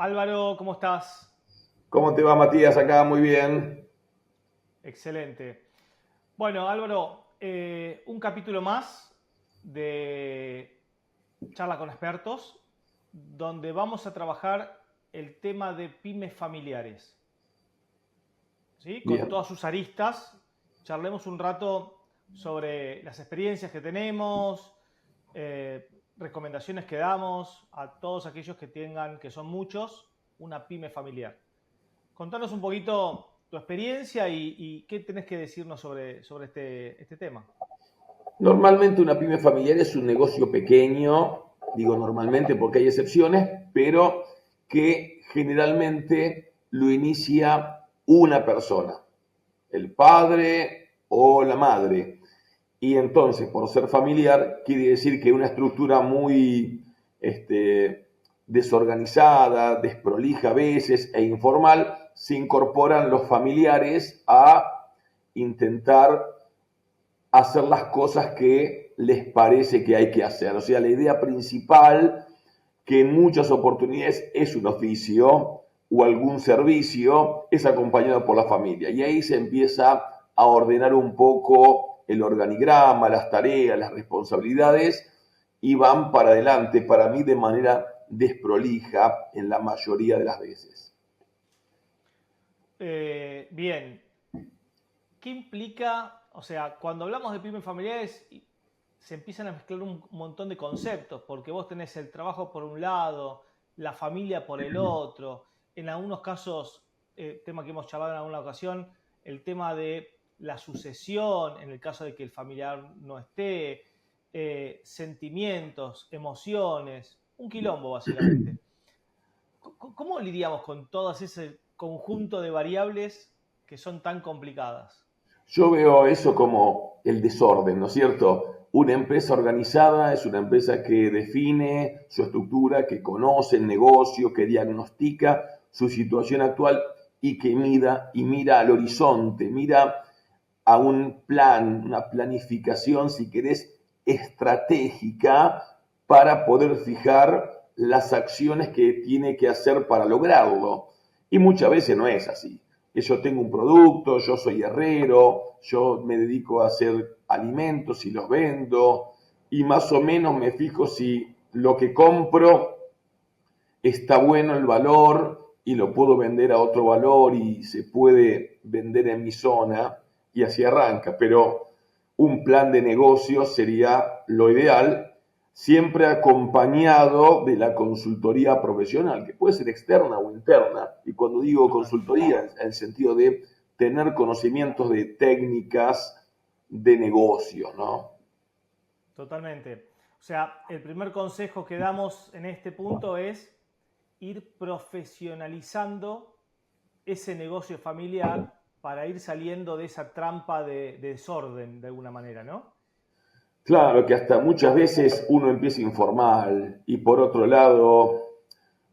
Álvaro, ¿cómo estás? ¿Cómo te va, Matías? Acá muy bien. Excelente. Bueno, Álvaro, un capítulo más de Charla con expertos, donde vamos a trabajar el tema de pymes familiares, ¿sí? Con Bien. todas sus aristas. Charlemos un rato sobre las experiencias que tenemos, recomendaciones que damos a todos aquellos que tengan, que son muchos, una pyme familiar. Contanos un poquito tu experiencia y qué tenés que decirnos sobre este tema. Normalmente una pyme familiar es un negocio pequeño, digo normalmente porque hay excepciones, pero que generalmente lo inicia una persona, el padre o la madre. Y entonces, por ser familiar, quiere decir que una estructura muy desorganizada, desprolija a veces e informal, se incorporan los familiares a intentar hacer las cosas que les parece que hay que hacer. O sea, la idea principal, que en muchas oportunidades es un oficio o algún servicio, es acompañado por la familia. Y ahí se empieza a ordenar un poco el organigrama, las tareas, las responsabilidades, y van para adelante, para mí, de manera desprolija en la mayoría de las veces. Bien, ¿qué implica? O sea, cuando hablamos de pymes familiares se empiezan a mezclar un montón de conceptos, porque vos tenés el trabajo por un lado, la familia por el otro, en algunos casos, tema que hemos charlado en alguna ocasión, el tema de la sucesión, en el caso de que el familiar no esté, sentimientos, emociones, un quilombo básicamente. ¿Cómo lidiamos con todo ese conjunto de variables que son tan complicadas? Yo veo eso como el desorden, ¿no es cierto? Una empresa organizada es una empresa que define su estructura, que conoce el negocio, que diagnostica su situación actual y que mida y mira al horizonte, mira a un plan, una planificación, si querés, estratégica para poder fijar las acciones que tiene que hacer para lograrlo. Y muchas veces no es así. Que yo tengo un producto, yo soy herrero, yo me dedico a hacer alimentos y los vendo, y más o menos me fijo si lo que compro está bueno el valor y lo puedo vender a otro valor y se puede vender en mi zona y así arranca. Pero un plan de negocio sería lo ideal, siempre acompañado de la consultoría profesional, que puede ser externa o interna. Y cuando digo Totalmente. consultoría, en el sentido de tener conocimientos de técnicas de negocio, ¿no? Totalmente. O sea, el primer consejo que damos en este punto es ir profesionalizando ese negocio familiar para ir saliendo de esa trampa de desorden de alguna manera, ¿no? Claro que hasta muchas veces uno empieza informal y por otro lado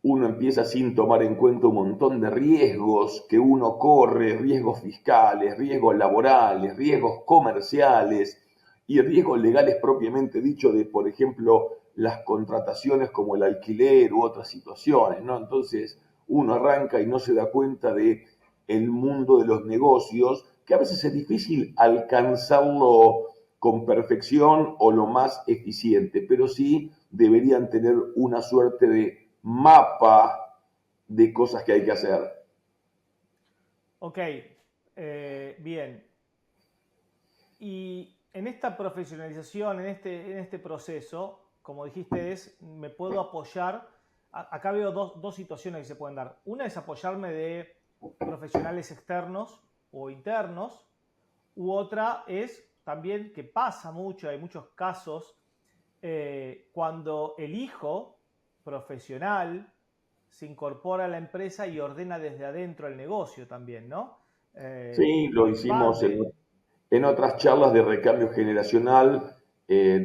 uno empieza sin tomar en cuenta un montón de riesgos que uno corre, riesgos fiscales, riesgos laborales, riesgos comerciales y riesgos legales propiamente dicho de, por ejemplo, las contrataciones como el alquiler u otras situaciones, ¿no? Entonces uno arranca y no se da cuenta de el mundo de los negocios, que a veces es difícil alcanzarlo con perfección o lo más eficiente, pero sí deberían tener una suerte de mapa de cosas que hay que hacer. Ok, bien. Y en esta profesionalización, en este proceso, como dijiste, me puedo apoyar. Acá veo dos situaciones que se pueden dar. Una es apoyarme de profesionales externos o internos, u otra es también que pasa mucho, hay muchos casos, cuando el hijo profesional se incorpora a la empresa y ordena desde adentro el negocio también, ¿no? Sí, lo El hicimos padre, en otras charlas de recambio generacional,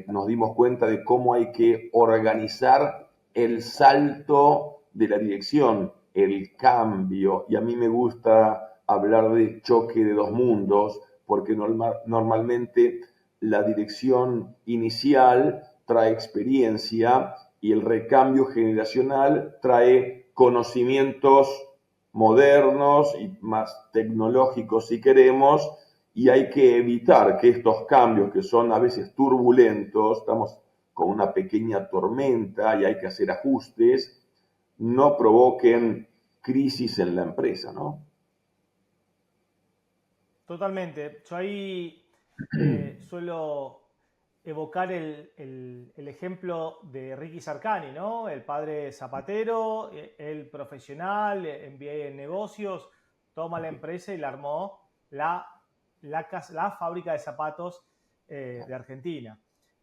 nos dimos cuenta de cómo hay que organizar el salto de la dirección, el cambio, y a mí me gusta hablar de choque de dos mundos, porque normalmente la dirección inicial trae experiencia y el recambio generacional trae conocimientos modernos y más tecnológicos si queremos, y hay que evitar que estos cambios que son a veces turbulentos, estamos con una pequeña tormenta y hay que hacer ajustes, no provoquen crisis en la empresa, ¿no? Totalmente. Yo ahí suelo evocar el ejemplo de Ricky Sarkany, ¿no? El padre zapatero, el profesional, MBA en negocios, toma la empresa y la armó la fábrica de zapatos de Argentina.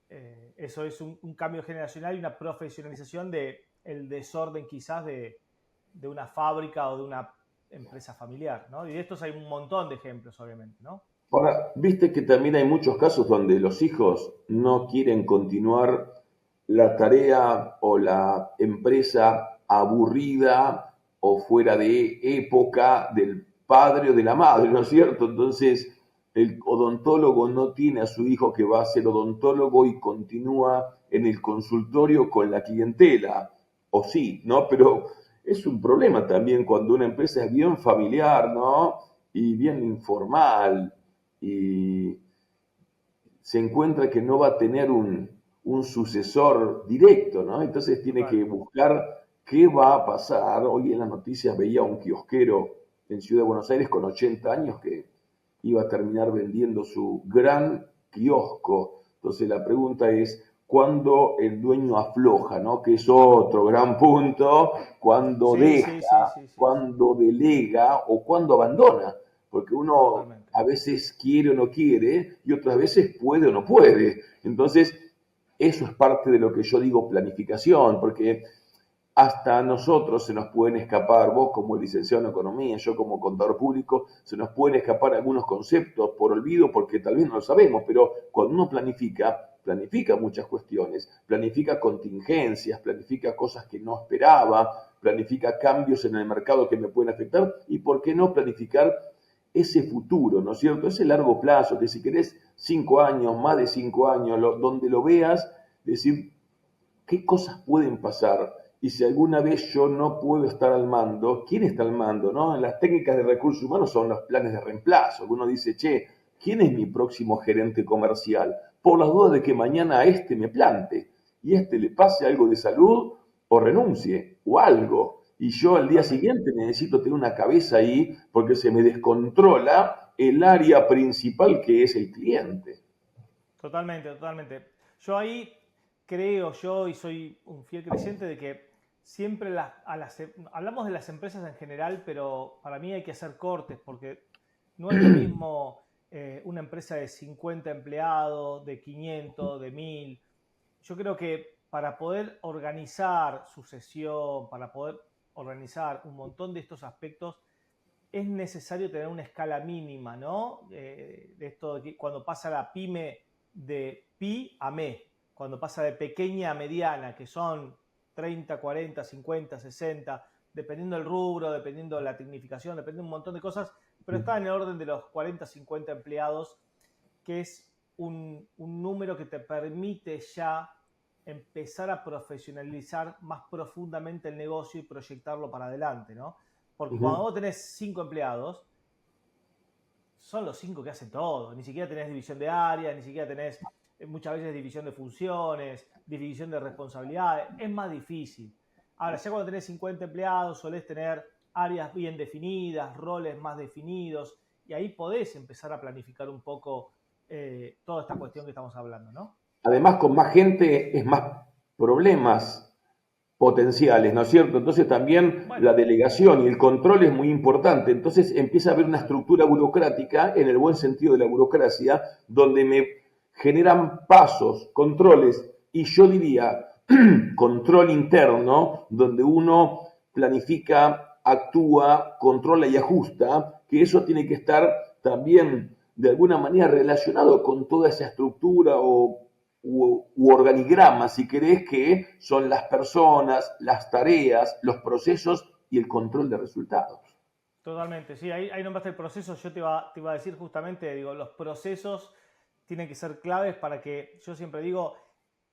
Eso es un cambio generacional y una profesionalización del desorden quizás de una fábrica o de una empresa familiar, ¿no? Y de estos hay un montón de ejemplos, obviamente, ¿no? Ahora, viste que también hay muchos casos donde los hijos no quieren continuar la tarea o la empresa aburrida o fuera de época del padre o de la madre, ¿no es cierto? Entonces, el odontólogo no tiene a su hijo que va a ser odontólogo y continúa en el consultorio con la clientela, o sí, ¿no? Pero es un problema también cuando una empresa es bien familiar, ¿no? Y bien informal y se encuentra que no va a tener un sucesor directo, ¿no? Entonces tiene Total. que buscar qué va a pasar. Hoy en las noticias veía un kiosquero en Ciudad de Buenos Aires con 80 años que iba a terminar vendiendo su gran kiosco. Entonces la pregunta es, ¿cuándo el dueño afloja, ¿no? Que es otro gran punto, cuándo Sí, deja, sí, sí, sí, sí, sí, cuándo delega o cuándo abandona. Porque uno totalmente. a veces quiere o no quiere y otras veces puede o no puede. Entonces, eso es parte de lo que yo digo planificación, porque hasta a nosotros se nos pueden escapar, vos como licenciado en economía, yo como contador público, se nos pueden escapar algunos conceptos por olvido porque tal vez no lo sabemos, pero cuando uno planifica, planifica muchas cuestiones, planifica contingencias, planifica cosas que no esperaba, planifica cambios en el mercado que me pueden afectar y por qué no planificar ese futuro, ¿no es cierto? Ese largo plazo, que si querés 5 años, más de 5 años, donde lo veas, decir, ¿qué cosas pueden pasar? Y si alguna vez yo no puedo estar al mando, ¿quién está al mando? ¿No? En las técnicas de recursos humanos son los planes de reemplazo. Uno dice, che, ¿quién es mi próximo gerente comercial? Por las dudas de que mañana a este me plante y a este le pase algo de salud o renuncie o algo. Y yo al día Totalmente. siguiente necesito tener una cabeza ahí porque se me descontrola el área principal que es el cliente. Totalmente, totalmente. Yo ahí creo yo y soy un fiel creyente de que siempre hablamos de las empresas en general, pero para mí hay que hacer cortes porque no es lo mismo una empresa de 50 empleados, de 500, de 1000. Yo creo que para poder organizar sucesión, para poder organizar un montón de estos aspectos, es necesario tener una escala mínima, ¿no? De esto de que cuando pasa la pyme de pi a me, cuando pasa de pequeña a mediana, que son 30, 40, 50, 60, dependiendo del rubro, dependiendo de la tecnificación, dependiendo de un montón de cosas, pero está en el orden de los 40, 50 empleados, que es un número que te permite ya empezar a profesionalizar más profundamente el negocio y proyectarlo para adelante, ¿no? Porque cuando Ujú. vos tenés 5 empleados, son los 5 que hacen todo. Ni siquiera tenés división de áreas, ni siquiera tenés muchas veces división de funciones, división de responsabilidades. Es más difícil. Ahora, ya cuando tenés 50 empleados, solés tener áreas bien definidas, roles más definidos, y ahí podés empezar a planificar un poco toda esta cuestión que estamos hablando, ¿no? Además, con más gente es más problemas potenciales, ¿no es cierto? Entonces también la Bueno, delegación y el control es muy importante. Entonces empieza a haber una estructura burocrática, en el buen sentido de la burocracia, donde me generan pasos, controles, y yo diría control interno, donde uno planifica, actúa, controla y ajusta, que eso tiene que estar también de alguna manera relacionado con toda esa estructura u organigrama, si querés, que son las personas, las tareas, los procesos y el control de resultados. totalmente, sí, ahí nombraste el proceso, yo te iba a decir justamente, digo, los procesos tienen que ser claves para que, yo siempre digo,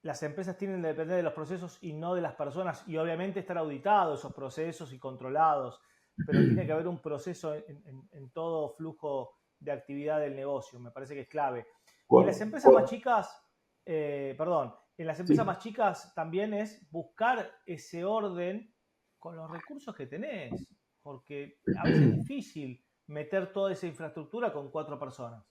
las empresas tienen que depender de los procesos y no de las personas, y obviamente estar auditados esos procesos y controlados, pero tiene que haber un proceso en todo flujo de actividad del negocio, me parece que es clave. Y en las empresas más chicas, en las empresas Sí. más chicas también es buscar ese orden con los recursos que tenés, porque a veces es difícil meter toda esa infraestructura con 4 personas.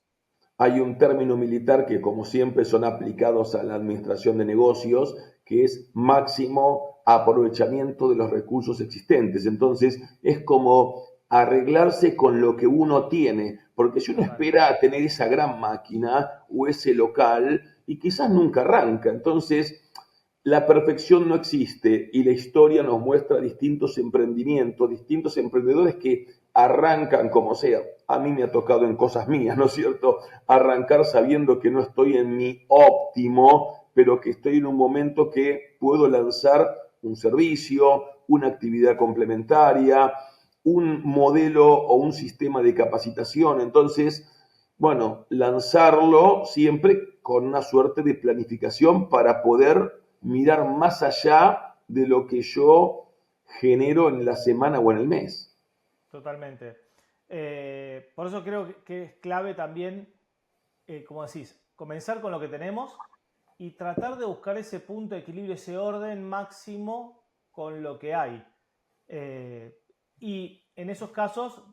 Hay un término militar que, como siempre, son aplicados a la administración de negocios, que es máximo aprovechamiento de los recursos existentes. Entonces, es como arreglarse con lo que uno tiene, porque si uno Total. espera tener esa gran máquina o ese local, y quizás nunca arranca. Entonces, la perfección no existe y la historia nos muestra distintos emprendimientos, distintos emprendedores que arrancan como sea. A mí me ha tocado en cosas mías, ¿no es cierto? Arrancar sabiendo que no estoy en mi óptimo, pero que estoy en un momento que puedo lanzar un servicio, una actividad complementaria, un modelo o un sistema de capacitación. Entonces, bueno, lanzarlo siempre con una suerte de planificación para poder mirar más allá de lo que yo genero en la semana o en el mes. Totalmente. Por eso creo que es clave también, como decís, comenzar con lo que tenemos y tratar de buscar ese punto de equilibrio, ese orden máximo con lo que hay. Eh, y en esos casos,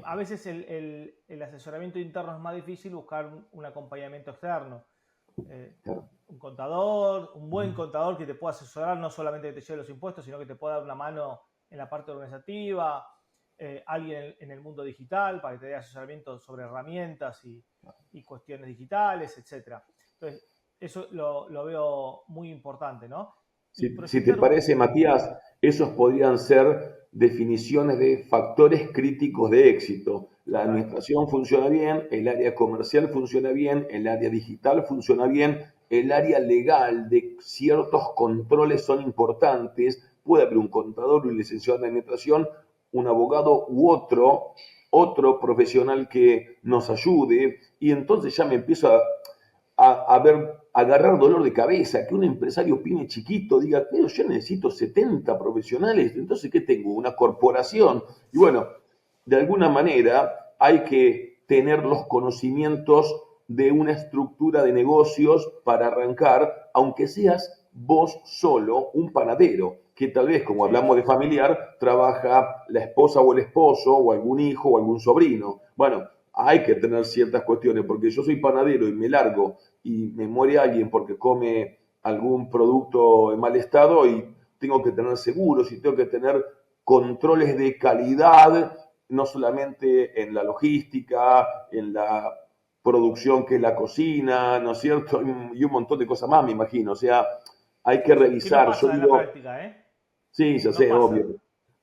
a veces el asesoramiento interno es más difícil, buscar un acompañamiento externo. Eh, un contador, un buen contador que te pueda asesorar, no solamente que te lleve los impuestos, sino que te pueda dar una mano en la parte organizativa, alguien en el mundo digital para que te dé asesoramiento sobre herramientas y cuestiones digitales, etcétera. Entonces, eso lo veo muy importante, ¿no? Y Si te proyectar un... parece, Matías, esos podrían ser definiciones de factores críticos de éxito. La Total. administración funciona bien, el área comercial funciona bien, el área digital funciona bien, el área legal de ciertos controles son importantes. Puede haber un contador, un licenciado en administración, un abogado u otro profesional que nos ayude, y entonces ya me empiezo a agarrar dolor de cabeza, que un empresario pyme chiquito diga, pero yo necesito 70 profesionales, entonces ¿qué tengo? Una corporación. Y bueno, de alguna manera hay que tener los conocimientos de una estructura de negocios para arrancar, aunque seas vos solo un panadero, que tal vez, como Sí, hablamos de familiar, trabaja la esposa o el esposo, o algún hijo o algún sobrino. Bueno, hay que tener ciertas cuestiones, porque yo soy panadero y me largo y me muere alguien porque come algún producto en mal estado y tengo que tener seguros y tengo que tener controles de calidad, no solamente en la logística, en la producción que es la cocina, ¿no es cierto? Y un montón de cosas más, me imagino. O sea, hay que que no revisar. Yo pasa en la digo, práctica, ¿eh? sí, ya No sé, pasa. obvio.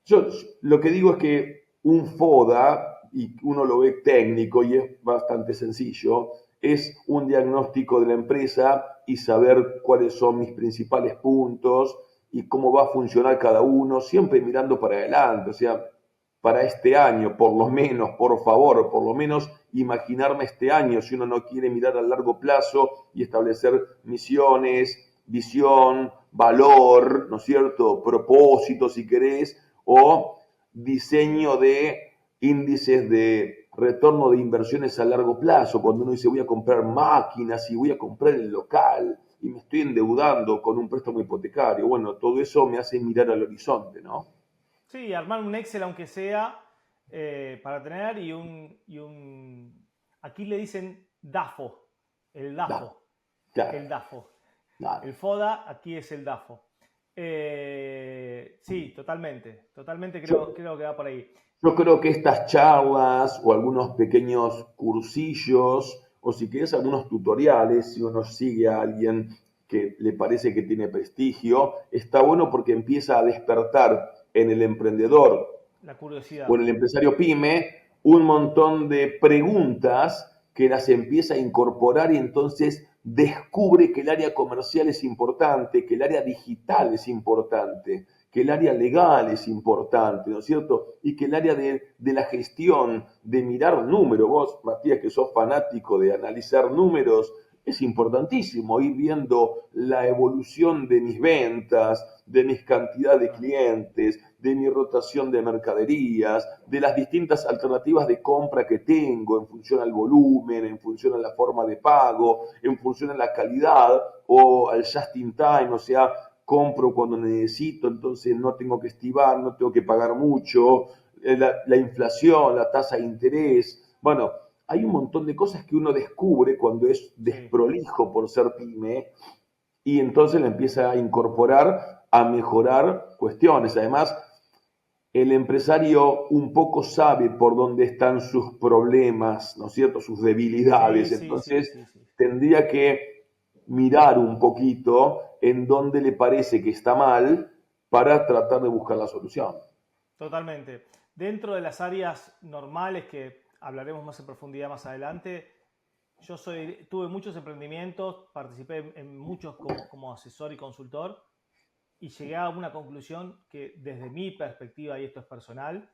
Yo lo que digo es que un FODA, y uno lo ve técnico y es bastante sencillo, es un diagnóstico de la empresa y saber cuáles son mis principales puntos y cómo va a funcionar cada uno, siempre mirando para adelante. O sea, para este año, por lo menos, por favor, por lo menos imaginarme este año, si uno no quiere mirar a largo plazo y establecer misiones, visión, valor, ¿no es cierto? Propósito, si querés, o diseño de índices de retorno de inversiones a largo plazo, cuando uno dice voy a comprar máquinas y voy a comprar el local y me estoy endeudando con un préstamo hipotecario. Bueno, todo eso me hace mirar al horizonte, ¿no? Sí, armar un Excel aunque sea para tener aquí le dicen DAFO, el Claro, DAFO, claro, el DAFO. claro. El FODA aquí es el DAFO. Sí, totalmente, totalmente Yo, creo que va por ahí. Yo creo que estas charlas o algunos pequeños cursillos o si querés algunos tutoriales, si uno sigue a alguien que le parece que tiene prestigio, está bueno porque empieza a despertar en el emprendedor La o en curiosidad. el empresario pyme un montón de preguntas que las empieza a incorporar y entonces descubre que el área comercial es importante, que el área digital es importante, que el área legal es importante, ¿no es cierto? Y que el área de la gestión, de mirar números, vos, Matías, que sos fanático de analizar números, es importantísimo ir viendo la evolución de mis ventas, de mis cantidad de clientes, de mi rotación de mercaderías, de las distintas alternativas de compra que tengo en función al volumen, en función a la forma de pago, en función a la calidad o al just in time, o sea, compro cuando necesito, entonces no tengo que estivar, no tengo que pagar mucho, la inflación, la tasa de interés. Bueno, hay un montón de cosas que uno descubre cuando es Sí, desprolijo por ser pyme y entonces le empieza a incorporar, a mejorar cuestiones. Además, el empresario un poco sabe por dónde están sus problemas, ¿no es cierto? Sus sí, debilidades. sí, sí, Entonces, sí, sí. tendría que mirar un poquito en dónde le parece que está mal para tratar de buscar la solución. Totalmente. Dentro de las áreas normales que hablaremos más en profundidad más adelante, tuve muchos emprendimientos, participé en muchos como asesor y consultor y llegué a una conclusión que desde mi perspectiva, y esto es personal,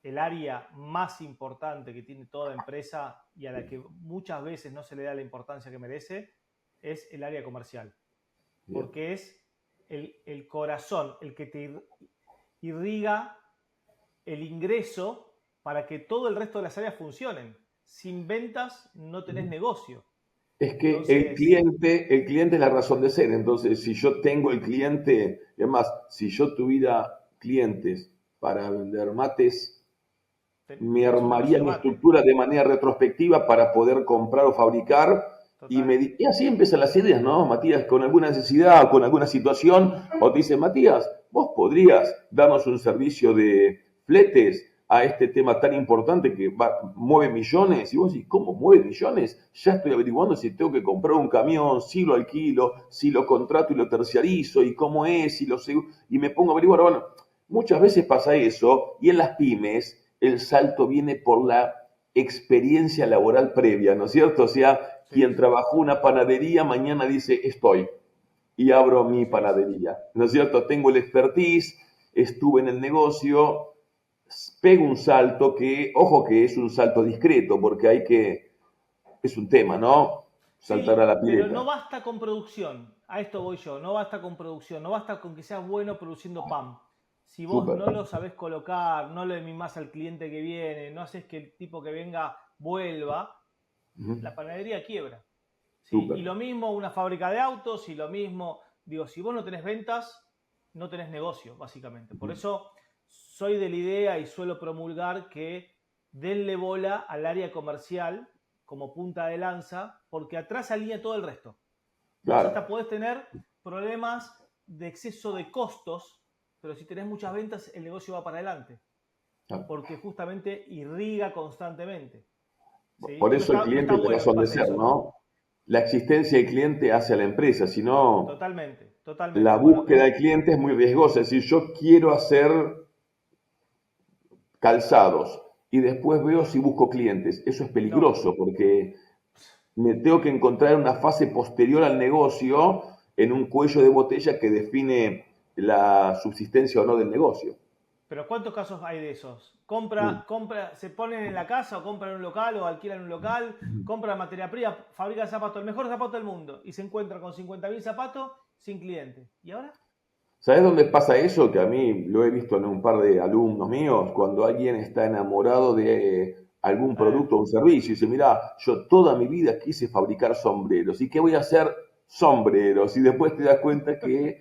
el área más importante que tiene toda empresa y a la que muchas veces no se le da la importancia que merece es el área comercial, Bien. porque es el corazón, el que te irriga el ingreso para que todo el resto de las áreas funcionen. Sin ventas no tenés negocio. Es que Entonces, el cliente es la razón de ser. Entonces, si yo tengo el cliente, es más, si yo tuviera clientes para vender mates, me tenés un armaría negocio de mi mate. estructura de manera retrospectiva para poder comprar o fabricar. Total. Y así empiezan las ideas, ¿no? Matías, con alguna necesidad o con alguna situación, o te dice, Matías, vos podrías darnos un servicio de fletes a este tema tan importante que mueve millones. Y vos decís, ¿cómo mueve millones? Ya estoy averiguando si tengo que comprar un camión, si lo alquilo, si lo contrato y lo terciarizo, y cómo es, y me pongo a averiguar. Bueno, muchas veces pasa eso, y en las pymes el salto viene por la experiencia laboral previa, ¿no es cierto? O sea, Sí, quien trabajó una panadería mañana dice, estoy y abro mi sí, sí. panadería, ¿no es cierto? Tengo el expertise, estuve en el negocio, pego un salto que, ojo que es un salto discreto, porque es un tema, ¿no? Saltar a Sí, la pero no pileta. basta con producción. A esto voy yo. No basta con producción. No basta con que seas bueno produciendo pan. Si vos Súper, no lo sabés colocar, no le mimás al cliente que viene, no haces que el tipo que venga vuelva, la panadería quiebra. ¿Sí? súper. Y lo mismo una fábrica de autos y lo mismo, digo, si vos no tenés ventas, no tenés negocio, básicamente. Por eso soy de la idea y suelo promulgar que denle bola al área comercial como punta de lanza, porque atrás alinea todo el resto. Vos Claro, hasta podés tener problemas de exceso de costos, pero si tenés muchas ventas, el negocio va para adelante, claro. porque justamente irriga constantemente. ¿Sí? Por Y no eso el está, no cliente está es la bueno que razón de pase ser, eso, ¿no? ¿no? La existencia del cliente hace a la empresa, si no, Totalmente, la totalmente. Bueno, búsqueda del cliente es muy riesgosa. Es decir, yo quiero hacer calzados y después veo si busco clientes. Eso es no, peligroso porque me tengo que encontrar en una fase posterior al negocio en un cuello de botella que define la subsistencia o no del negocio. pero ¿cuántos casos hay de esos? Mm. Se ponen en la casa o compran un local o alquilan un local, compran materia prima, fabrican zapatos, el mejor zapato del mundo, y se encuentran con 50.000 zapatos sin cliente. ¿Y ahora? ¿Sabes dónde pasa eso? Que a mí lo he visto en un par de alumnos míos, cuando alguien está enamorado de algún Eh, producto o un servicio y dice, mira, yo toda mi vida quise fabricar sombreros, ¿y qué voy a hacer? Sombreros. Y después te das cuenta que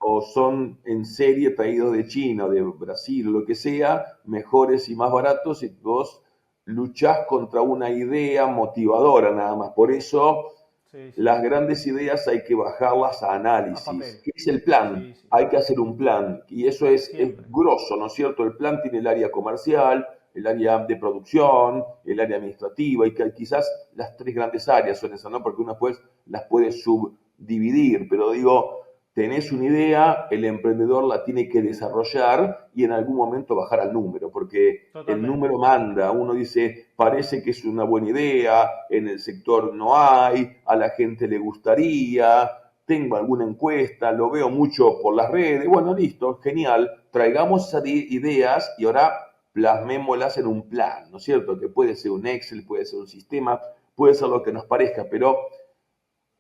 o son en serie traídos de China o de Brasil o lo que sea, mejores y más baratos, y vos luchás contra una idea motivadora nada más. Por eso sí, sí, las sí. grandes ideas hay que bajarlas a A análisis. papel. ¿Qué es el plan? Sí, sí. Hay que hacer un plan y eso es Siempre. grosso, ¿no es cierto? El plan tiene el área comercial, el área de producción, el área administrativa y que quizás las tres grandes áreas son esas, ¿no? Porque uno pues las puede subdividir, pero digo, tenés una idea, el emprendedor la tiene que desarrollar y en algún momento bajar al número, porque el Totalmente. número manda. Uno dice, parece que es una buena idea, en el sector no hay, a la gente le gustaría, tengo alguna encuesta, lo veo mucho por las redes. Bueno, listo, genial. Traigamos esas ideas y ahora plasmémoslas en un plan, ¿no es cierto? Que puede ser un Excel, puede ser un sistema, puede ser lo que nos parezca, pero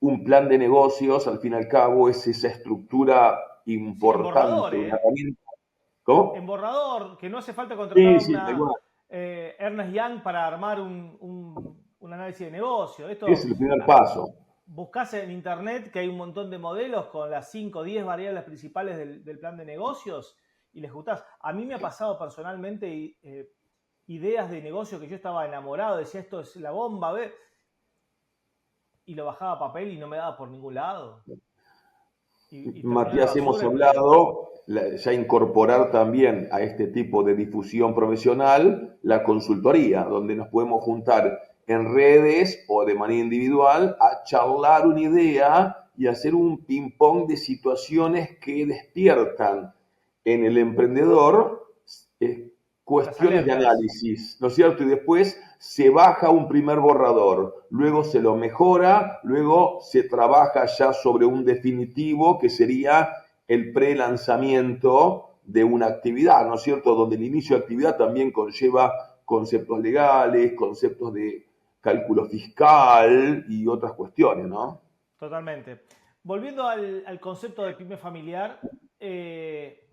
un plan de negocios, al fin y al cabo, es esa estructura Sí, en borrador, importante, una ¿eh? herramienta. En ¿Cómo? borrador, que no hace falta Sí, contratar sí, da una igual. Ernest Young para armar un análisis de negocio. Es Esto, el primer ah, paso. buscás en internet que hay un montón de modelos con las 5 o 10 variables principales del plan de negocios y les gustás. A mí me ha pasado personalmente ideas de negocio que yo estaba enamorado, decía esto es la bomba, ¿ves? Y lo bajaba a papel y no me daba por ningún lado. Y terminó en la Matías, hemos basura el proyecto. hablado ya incorporar también a este tipo de difusión profesional la consultoría, donde nos podemos juntar en redes o de manera individual a charlar una idea y hacer un ping-pong de situaciones que despiertan en el emprendedor eh, Las cuestiones de alertas. análisis, ¿no es cierto? Y después se baja un primer borrador, luego se lo mejora, luego se trabaja ya sobre un definitivo que sería el pre-lanzamiento de una actividad, ¿no es cierto? Donde el inicio de actividad también conlleva conceptos legales, conceptos de cálculo fiscal y otras cuestiones, ¿no? Totalmente. Volviendo al concepto de pyme familiar, eh,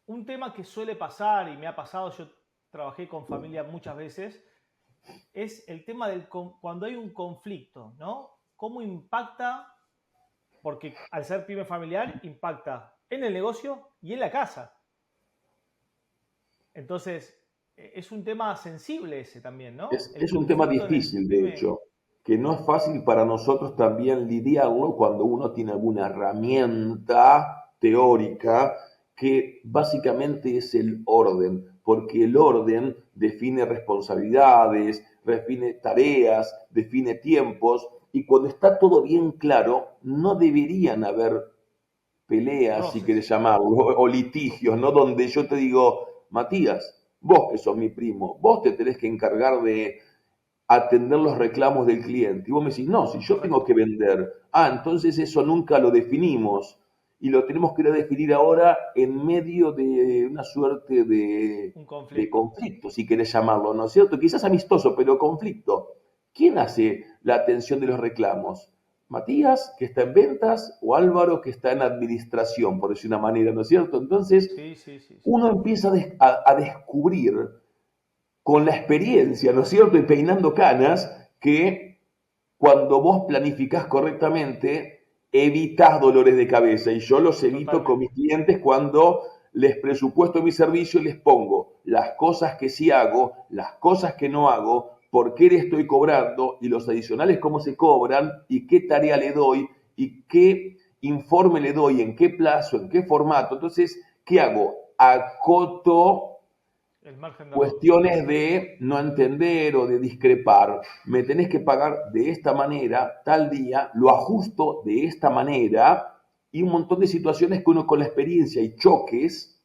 un tema que suele pasar y me ha pasado, yo trabajé con familia muchas veces, es el tema del cuando hay un conflicto, ¿no? ¿Cómo impacta? Porque al ser pyme familiar impacta en el negocio y en la casa. Entonces, es un tema sensible ese también, ¿no? El Es un tema conflicto en el difícil, de pyme. hecho, que no es fácil para nosotros también lidiarlo cuando uno tiene alguna herramienta teórica que básicamente es el orden, porque el orden define responsabilidades, define tareas, define tiempos, y cuando está todo bien claro, no deberían haber peleas, si Roces. querés llamarlo, o litigios, ¿no? Donde yo te digo, Matías, vos que sos mi primo, vos te tenés que encargar de atender los reclamos del cliente. Y vos me decís, no, si yo tengo Correcto. que vender, entonces eso nunca lo definimos. Y lo tenemos que definir ahora en medio de una suerte Un de conflicto. conflicto, si querés llamarlo, ¿no es cierto? Quizás amistoso, pero conflicto. ¿Quién hace la atención de los reclamos? Matías, que está en ventas, o Álvaro, que está en administración, por decir una manera, ¿no es cierto? Entonces, Sí, sí, sí, sí. uno empieza a descubrir con la experiencia, ¿no es cierto? Y peinando canas, que cuando vos planificás correctamente, evitas dolores de cabeza. Y yo los evito con mis Totalmente. clientes cuando les presupuesto mi servicio y les pongo las cosas que sí hago, las cosas que no hago, por qué le estoy cobrando y los adicionales cómo se cobran y qué tarea le doy y qué informe le doy, en qué plazo, en qué formato. Entonces, ¿qué hago? Acoto El margen de error. cuestiones de no entender o de discrepar. Me tenés que pagar de esta manera, tal día, lo ajusto de esta manera y un montón de situaciones que uno con la experiencia y choques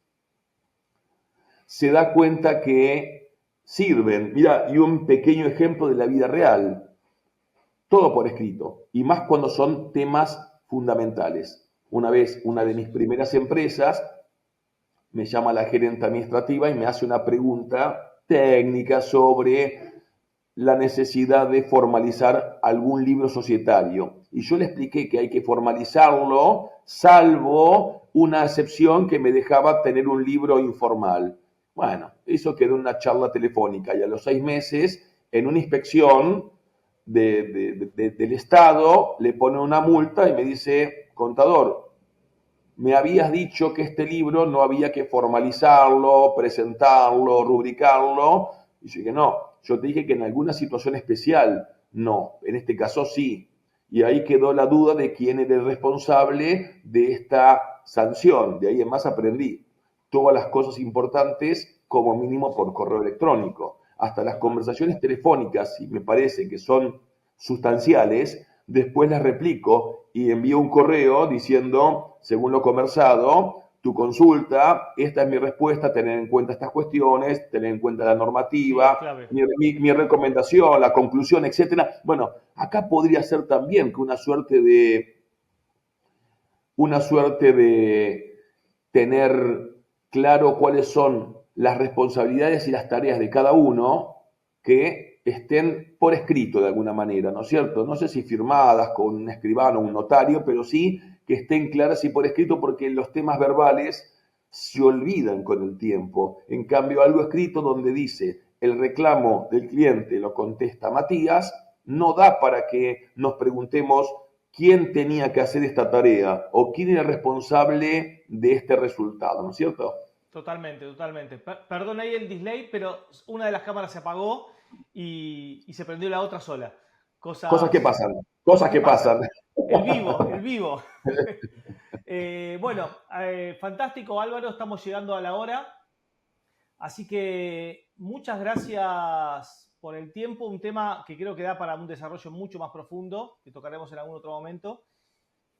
se da cuenta que sirven. Mira, y un pequeño ejemplo de la vida real. Todo por escrito. Y más cuando son temas fundamentales. Una vez, una Sí, de sí, mis sí. primeras empresas me llama la gerente administrativa y me hace una pregunta técnica sobre la necesidad de formalizar algún libro societario. Y yo le expliqué que hay que formalizarlo, salvo una excepción que me dejaba tener un libro informal. Bueno, eso quedó en una charla telefónica y a los 6 meses, en una inspección del Estado, le pone una multa y me dice, contador, me habías dicho que este libro no había que formalizarlo, presentarlo, rubricarlo. Y yo dije, no, yo te dije que en alguna situación especial, no, en este caso sí. Y ahí quedó la duda de quién era el responsable de esta sanción. De ahí en más aprendí todas las cosas importantes como mínimo por correo electrónico. Hasta las Total. conversaciones telefónicas, si me parece que son sustanciales, después las replico y envío un correo diciendo, según lo conversado, tu consulta, esta es mi respuesta, tener en cuenta estas cuestiones, tener en cuenta la Sí, es normativa, clave. mi recomendación, la conclusión, etcétera. Bueno, acá podría ser también que una suerte de tener claro cuáles son las responsabilidades y las tareas de cada uno, que que estén por escrito de alguna manera, ¿no es cierto? No sé si firmadas con un escribano o un notario, pero sí que estén claras y por escrito, porque los temas verbales se olvidan con el tiempo. En cambio, algo escrito donde dice el reclamo del cliente lo contesta Matías, no da para que nos preguntemos quién tenía que hacer esta tarea o quién era responsable de este resultado, ¿no es cierto? Totalmente, totalmente. Perdón ahí el delay, pero una de las cámaras se apagó y se prendió la otra sola. Cosas que Cosas, pasan, cosas cosas que que pasan. pasan. El vivo, el vivo. Bueno, fantástico Álvaro, estamos llegando a la hora. Así que muchas gracias por el tiempo, un tema que creo que da para un desarrollo mucho más profundo, que tocaremos en algún otro momento.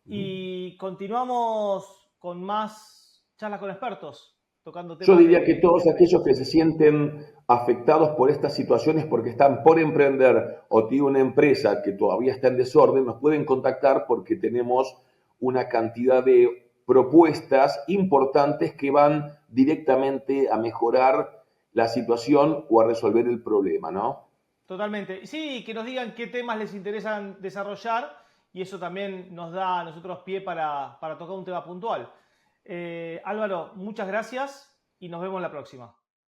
Y continuamos con más charlas con expertos, tocando Yo temas diría que de... todos aquellos que se sienten afectados por estas situaciones porque están por emprender o tienen una empresa que todavía está en desorden, nos pueden contactar porque tenemos una cantidad de propuestas importantes que van directamente a mejorar la situación o a resolver el problema, ¿no? Totalmente. Sí, que nos digan qué temas les interesan desarrollar y eso también nos da a nosotros pie para tocar un tema puntual. Álvaro, muchas gracias y nos vemos la próxima.